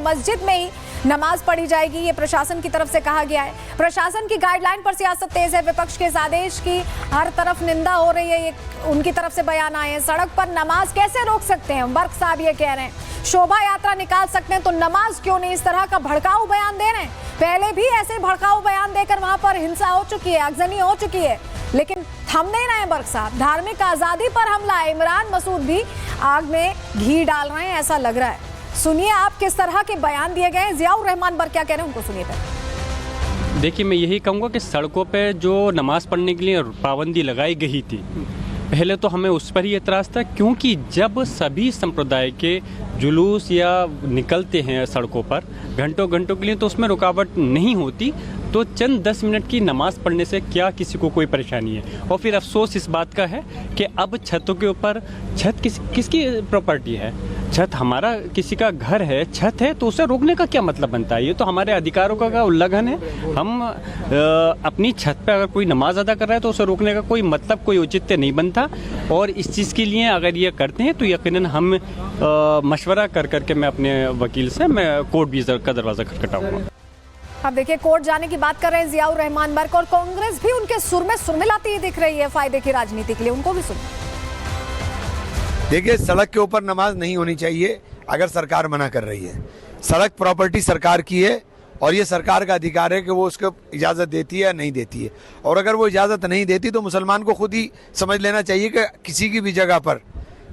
मस्जिद में ही नमाज पढ़ी जाएगी, ये प्रशासन की तरफ से कहा गया है। प्रशासन की गाइडलाइन पर सियासत तेज है। विपक्ष के इस आदेश की हर तरफ निंदा हो रही है। ये उनकी तरफ से बयान आए हैं। सड़क पर नमाज कैसे रोक सकते हैं, बर्क साहब ये कह रहे हैं। शोभा यात्रा निकाल सकते हैं तो नमाज क्यों नहीं? इस तरह का भड़काऊ बयान दे रहे हैं। पहले भी ऐसे भड़काऊ बयान देकर वहां पर हिंसा हो चुकी है, आगजनी हो चुकी है, लेकिन थम नहीं रहे बर्क साहब। धार्मिक आजादी पर हमला है। इमरान मसूद भी आग में घी डाल रहे हैं, ऐसा लग रहा है। सुनिए आप किस तरह के बयान दिए गए हैं। जियाउर रहमान बर्क क्या कह रहे हैं, उनको सुनिए पहले। देखिए, मैं यही कहूँगा कि सड़कों पे जो नमाज पढ़ने के लिए पाबंदी लगाई गई थी, पहले तो हमें उस पर ही एतराज़ था, क्योंकि जब सभी संप्रदाय के जुलूस या निकलते हैं सड़कों पर घंटों घंटों के लिए, तो उसमें रुकावट नहीं होती। तो चंद 10 मिनट की नमाज पढ़ने से क्या किसी को कोई परेशानी है? और फिर अफसोस इस बात का है कि अब छतों के ऊपर, छत किसकी प्रॉपर्टी है? छत हमारा किसी का घर है, छत है, तो उसे रोकने का क्या मतलब बनता है? ये तो हमारे अधिकारों का उल्लंघन है। हम अपनी छत पे अगर कोई नमाज अदा कर रहा है तो उसे रोकने का कोई मतलब, कोई औचित्य नहीं बनता। और इस चीज़ के लिए अगर ये करते हैं तो यकीनन हम मशवरा कर करके मैं अपने वकील से मैं कोर्ट भी का दरवाज़ा खटखटाऊंगा। अब देखिए, कोर्ट जाने की बात कर रहे हैं जियाउर रहमान बर्क, और कांग्रेस भी उनके सुर में सुरमिलाती ही दिख रही है फायदे की राजनीति के लिए। उनको भी सुनिए। देखिए, सड़क के ऊपर नमाज नहीं होनी चाहिए अगर सरकार मना कर रही है। सड़क प्रॉपर्टी सरकार की है और ये सरकार का अधिकार है कि वो उसको इजाज़त देती है या नहीं देती है। और अगर वो इजाज़त नहीं देती तो मुसलमान को खुद ही समझ लेना चाहिए कि किसी की भी जगह पर,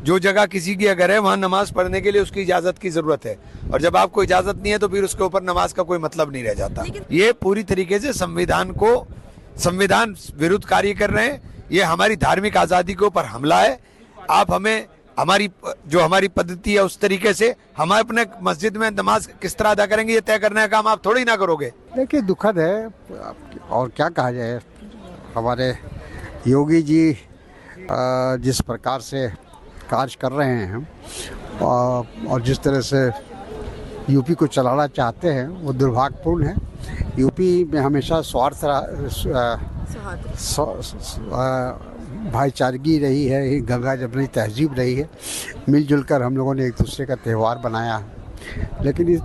जो जगह किसी की अगर है, वहाँ नमाज पढ़ने के लिए उसकी इजाज़त की ज़रूरत है। और जब आपको इजाज़त नहीं है तो फिर उसके ऊपर नमाज का कोई मतलब नहीं रह जाता। ये पूरी तरीके से संविधान विरुद्ध कार्य कर रहे हैं। ये हमारी धार्मिक आज़ादी के ऊपर हमला है। आप हमें हमारी पद्धति है उस तरीके से हम अपने मस्जिद में नमाज किस तरह अदा करेंगे, ये तय करने का काम आप थोड़ी ना करोगे। देखिए, दुखद है और क्या कहा जाए। हमारे योगी जी जिस प्रकार से कार्य कर रहे हैं और जिस तरह से यूपी को चलाना चाहते हैं, वो दुर्भाग्यपूर्ण है। यूपी में हमेशा भाईचारगी रही है, गंगा जमनी तहजीब रही है। मिलजुल कर हम लोगों ने एक दूसरे का त्यौहार बनाया है, लेकिन इस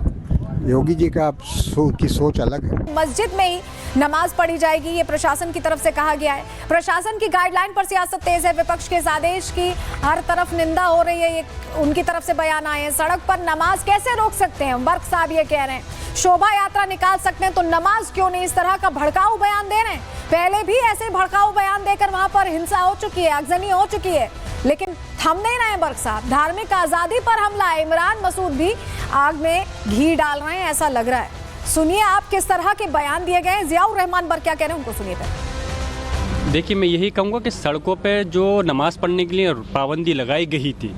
योगी जी की सोच अलग है। मस्जिद में ही नमाज पढ़ी जाएगी, ये प्रशासन की तरफ से कहा गया है। प्रशासन की गाइडलाइन पर सियासत तेज है। विपक्ष के इस आदेश की हर तरफ निंदा हो रही है। ये उनकी तरफ से बयान आए हैं। सड़क पर नमाज कैसे रोक सकते हैं, बर्क साहब ये कह रहे हैं। शोभा यात्रा निकाल सकते हैं तो नमाज क्यों नहीं? इस तरह का भड़काऊ बयान दे रहे हैं। पहले भी ऐसे भड़काऊ बयान देकर वहां पर हिंसा हो चुकी है, आगजनी हो चुकी है, लेकिन थम नहीं रहे बर्क साहब। धार्मिक आजादी पर हमला है। इमरान मसूद भी आग में घी डाल रहे हैं, ऐसा लग रहा है। सुनिए आप किस तरह के बयान दिए गए हैं। जियाउर रहमान बर्क क्या कह रहे हैं, उनको सुनिए पहले। देखिए, मैं यही कहूँगा कि सड़कों पे जो नमाज पढ़ने के लिए पाबंदी लगाई गई थी,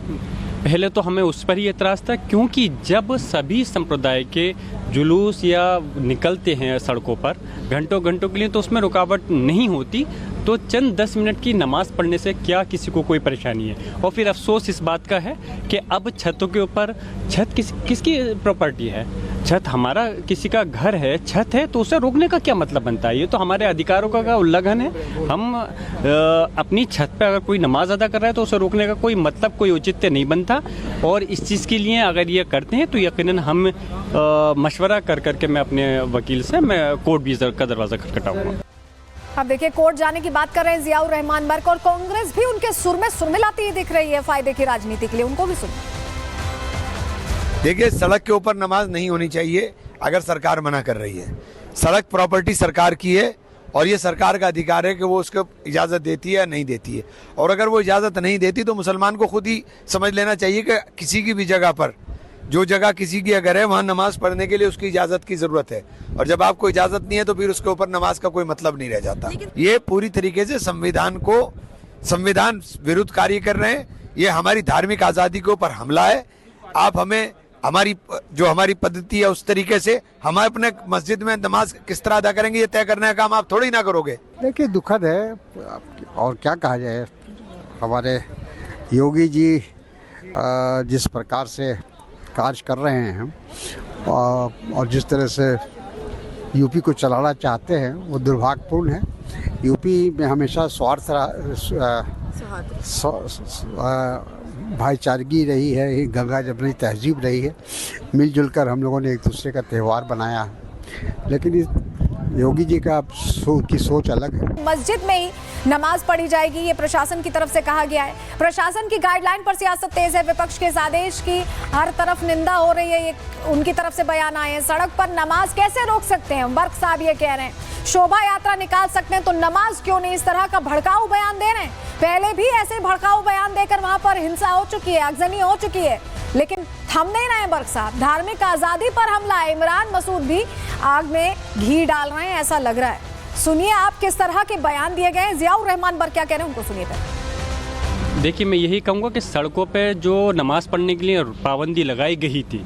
पहले तो हमें उस पर ही एतराज़ था, क्योंकि जब सभी संप्रदाय के जुलूस या निकलते हैं सड़कों पर घंटों घंटों के लिए, तो उसमें रुकावट नहीं होती। तो चंद 10 मिनट की नमाज पढ़ने से क्या किसी को कोई परेशानी है? और फिर अफसोस इस बात का है कि अब छतों के ऊपर, छत किसकी प्रॉपर्टी है? छत हमारा किसी का घर है, छत है, तो उसे रोकने का क्या मतलब बनता है? ये तो हमारे अधिकारों का उल्लंघन है। हम अपनी छत पे अगर कोई नमाज अदा कर रहा है तो उसे रोकने का कोई मतलब, कोई औचित्य नहीं बनता। और इस चीज़ के लिए अगर ये करते हैं तो यकीनन हम मशवरा कर करके मैं अपने वकील से मैं कोर्ट भी का दरवाज़ा खटखटाऊंगा। अब देखिए, कोर्ट जाने की बात कर रहे हैं जियाउर रहमान बर्क, और कांग्रेस भी उनके सुर में सुरमिलाती ही दिख रही है फायदे की राजनीति के लिए। उनको भी सुनिए। देखिए, सड़क के ऊपर नमाज नहीं होनी चाहिए अगर सरकार मना कर रही है। सड़क प्रॉपर्टी सरकार की है और ये सरकार का अधिकार है कि वो उसको इजाज़त देती है या नहीं देती है। और अगर वो इजाज़त नहीं देती तो मुसलमान को खुद ही समझ लेना चाहिए कि किसी की भी जगह पर, जो जगह किसी की अगर है, वहाँ नमाज पढ़ने के लिए उसकी इजाज़त की ज़रूरत है। और जब आपको इजाज़त नहीं है तो फिर उसके ऊपर नमाज का कोई मतलब नहीं रह जाता। ये पूरी तरीके से संविधान विरुद्ध कार्य कर रहे हैं। ये हमारी धार्मिक आज़ादी के ऊपर हमला है। आप हमें हमारी पद्धति है उस तरीके से हम अपने मस्जिद में नमाज किस तरह अदा करेंगे, ये तय करने का काम आप थोड़ी ना करोगे। देखिए, दुखद है और क्या कहा जाए। हमारे योगी जी जिस प्रकार से कार्य कर रहे हैं और जिस तरह से यूपी को चलाना चाहते हैं, वो दुर्भाग्यपूर्ण है। यूपी में हमेशा भाईचारगी रही है, ये गंगा जमुनी तहजीब रही है। मिलजुल कर हम लोगों ने एक दूसरे का त्यौहार बनाया है। लेकिन इस योगी जी का की सोच अलग है। मस्जिद में ही नमाज पढ़ी जाएगी, ये प्रशासन की तरफ से कहा गया है। प्रशासन की गाइडलाइन पर सियासत तेज है। विपक्ष के इस आदेश की हर तरफ निंदा हो रही है। ये उनकी तरफ से बयान आए हैं। सड़क पर नमाज कैसे रोक सकते हैं, वर्क साहब ये कह रहे हैं। शोभा यात्रा निकाल सकते हैं तो नमाज क्यों नहीं, इस तरह का भड़काऊ बयान दे रहे हैं। पहले भी ऐसे भड़काऊ बयान देकर वहां पर हिंसा हो चुकी है, आगजनी हो चुकी है, लेकिन थम नहीं रहे बर्क साहब। धार्मिक आजादी पर हमला है। इमरान मसूद भी आग में घी डाल रहे हैं, ऐसा लग रहा है। सुनिए आप किस तरह के बयान दिए गए हैं। जियाउर रहमान बर्क क्या कह रहे हैं, उनको सुनिए। देखिए, मैं यही कहूँगा कि सड़कों पे जो नमाज पढ़ने के लिए पाबंदी लगाई गई थी,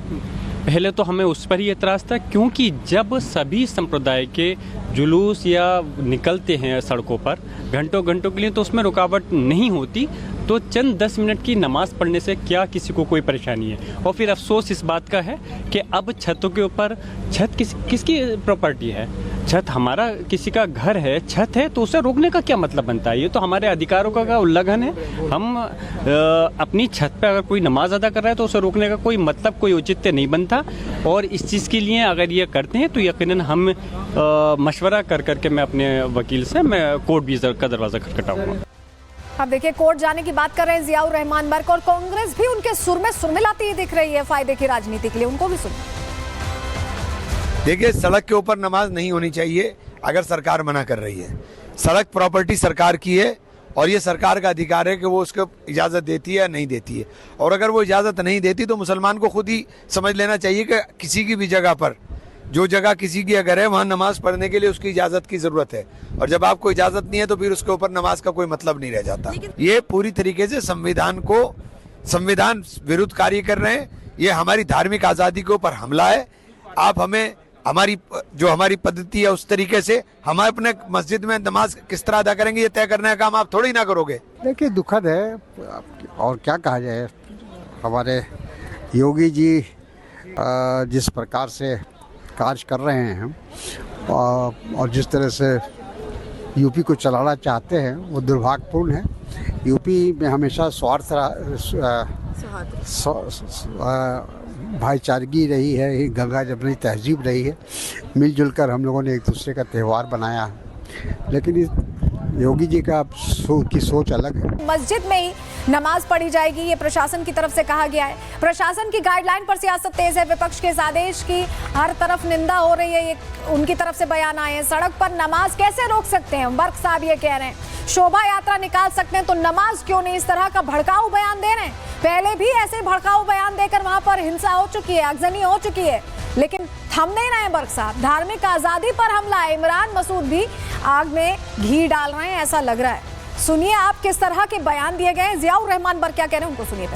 पहले तो हमें उस पर ही एतराज़ था, क्योंकि जब सभी संप्रदाय के जुलूस या निकलते हैं सड़कों पर घंटों घंटों के लिए, तो उसमें रुकावट नहीं होती। तो चंद 10 मिनट की नमाज पढ़ने से क्या किसी को कोई परेशानी है। और फिर अफसोस इस बात का है कि अब छतों के ऊपर, छत किसकी प्रॉपर्टी है? छत हमारा किसी का घर है, छत है, तो उसे रोकने का क्या मतलब बनता है? ये तो हमारे अधिकारों का उल्लंघन है। हम अपनी छत पे अगर कोई नमाज अदा कर रहा है तो उसे रोकने का कोई मतलब, कोई औचित्य नहीं बनता। और इस चीज़ के लिए अगर ये करते हैं तो यकीनन हम मशवरा कर करके मैं अपने वकील से मैं कोर्ट भी का दरवाज़ा खटखटाऊंगा। अब देखिए, कोर्ट जाने की बात कर रहे हैं जियाउर रहमान बर्क, और कांग्रेस भी उनके सुर में सुरमिलाती दिख रही है फायदे की राजनीति के लिए। उनको भी सुनिए। देखिए, सड़क के ऊपर नमाज नहीं होनी चाहिए अगर सरकार मना कर रही है। सड़क प्रॉपर्टी सरकार की है और ये सरकार का अधिकार है कि वो उसको इजाज़त देती है या नहीं देती है। और अगर वो इजाज़त नहीं देती तो मुसलमान को खुद ही समझ लेना चाहिए कि किसी की भी जगह पर, जो जगह किसी की अगर है, वहाँ नमाज पढ़ने के लिए उसकी इजाज़त की ज़रूरत है। और जब आपको इजाज़त नहीं है तो फिर उसके ऊपर नमाज का कोई मतलब नहीं रह जाता। ये पूरी तरीके से संविधान विरुद्ध कार्य कर रहे हैं। ये हमारी धार्मिक आज़ादी के ऊपर हमला है। आप हमें हमारी पद्धति है उस तरीके से हम अपने मस्जिद में नमाज किस तरह अदा करेंगे, ये तय करने का काम आप थोड़ी ना करोगे। देखिए, दुखद है और क्या कहा जाए। हमारे योगी जी जिस प्रकार से कार्य कर रहे हैं और जिस तरह से यूपी को चलाना चाहते हैं, वो दुर्भाग्यपूर्ण है। यूपी में हमेशा भाईचारगी रही है, ये गंगा जमुनी तहजीब रही है। मिलजुल कर हम लोगों ने एक दूसरे का त्यौहार बनाया है। लेकिन इस योगी जी की सोच अलग है। मस्जिद में ही नमाज पढ़ी जाएगी, ये प्रशासन की तरफ से कहा गया है। प्रशासन की गाइडलाइन पर सियासत तेज है। विपक्ष के इस आदेश की हर तरफ निंदा हो रही है। ये उनकी तरफ से बयान आए हैं। सड़क पर नमाज कैसे रोक सकते हैं, वर्क साहब ये कह रहे हैं। शोभा यात्रा निकाल सकते हैं तो नमाज क्यों नहीं, इस तरह का भड़काऊ बयान दे रहे हैं। पहले भी ऐसे भड़काऊ बयान देकर वहां पर हिंसा हो चुकी है, आगजनी हो चुकी है, लेकिन थम नहीं रहे बर्क साहब। धार्मिक आजादी पर हमला है। इमरान मसूद भी आग में घी डाल रहे हैं, ऐसा लग रहा है। सुनिए आप किस तरह के बयान दिए गए हैं। जियाउर रहमान बर्क क्या कह रहे हैं, उनको सुनिए।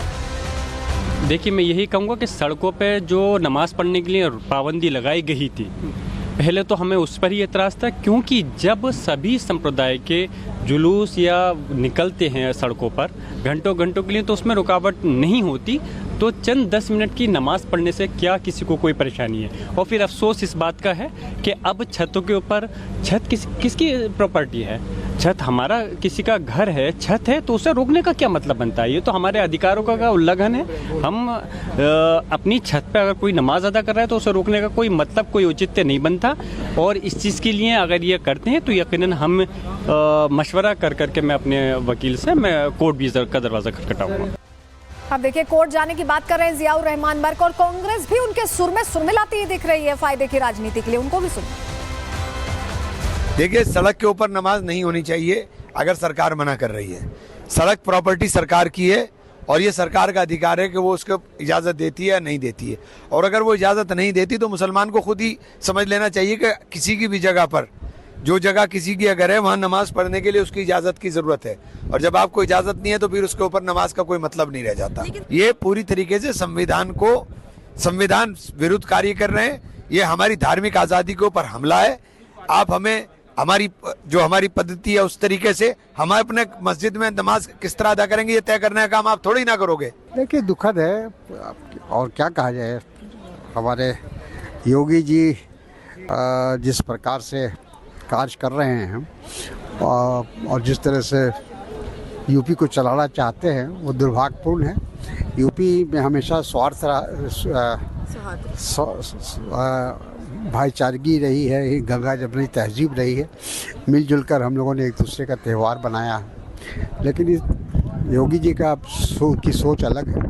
देखिए, मैं यही कहूँगा कि सड़कों पे जो नमाज पढ़ने के लिए पाबंदी लगाई गई थी, पहले तो हमें उस पर ही एतराज़ था, क्योंकि जब सभी संप्रदाय के जुलूस या निकलते हैं सड़कों पर घंटों घंटों के लिए, तो उसमें रुकावट नहीं होती। तो चंद 10 मिनट की नमाज पढ़ने से क्या किसी को कोई परेशानी है। और फिर अफसोस इस बात का है कि अब छतों के ऊपर, छत किसकी प्रॉपर्टी है? छत हमारा किसी का घर है, छत है, तो उसे रोकने का क्या मतलब बनता है? ये तो हमारे अधिकारों का उल्लंघन है। हम अपनी छत पे अगर कोई नमाज अदा कर रहा है तो उसे रोकने का कोई मतलब, कोई औचित्य नहीं बनता। और इस चीज़ के लिए अगर ये करते हैं तो यकीनन हम मशवरा कर करके मैं अपने वकील से मैं कोर्ट भी का दरवाज़ा खटखटाऊंगा। अब देखिए, कोर्ट जाने की बात कर रहे हैं जियाउर रहमान बर्क, और कांग्रेस भी उनके सुर में सुरमिलाती दिख रही है फायदे की राजनीति के लिए। उनको भी सुनिए। देखिए, सड़क के ऊपर नमाज नहीं होनी चाहिए अगर सरकार मना कर रही है। सड़क प्रॉपर्टी सरकार की है और ये सरकार का अधिकार है कि वो उसको इजाज़त देती है या नहीं देती है। और अगर वो इजाज़त नहीं देती तो मुसलमान को खुद ही समझ लेना चाहिए कि किसी की भी जगह पर, जो जगह किसी की अगर है, वहाँ नमाज पढ़ने के लिए उसकी इजाज़त की ज़रूरत है। और जब आपको इजाज़त नहीं है तो फिर उसके ऊपर नमाज का कोई मतलब नहीं रह जाता। ये पूरी तरीके से संविधान विरुद्ध कार्य कर रहे हैं। ये हमारी धार्मिक आज़ादी के ऊपर हमला है। आप हमें हमारी पद्धति है उस तरीके से हम अपने मस्जिद में नमाज किस तरह अदा करेंगे, ये तय करने का काम आप थोड़ी ना करोगे। देखिए, दुखद है और क्या कहा जाए। हमारे योगी जी जिस प्रकार से कार्य कर रहे हैं और जिस तरह से यूपी को चलाना चाहते हैं, वो दुर्भाग्यपूर्ण है। यूपी में हमेशा स्वार्थ भाईचारगी रही है, गंगा जमुनी तहजीब रही है, मिलजुल कर हम लोगों ने एक दूसरे का त्यौहार बनाया। लेकिन इस योगी जी की सोच अलग है।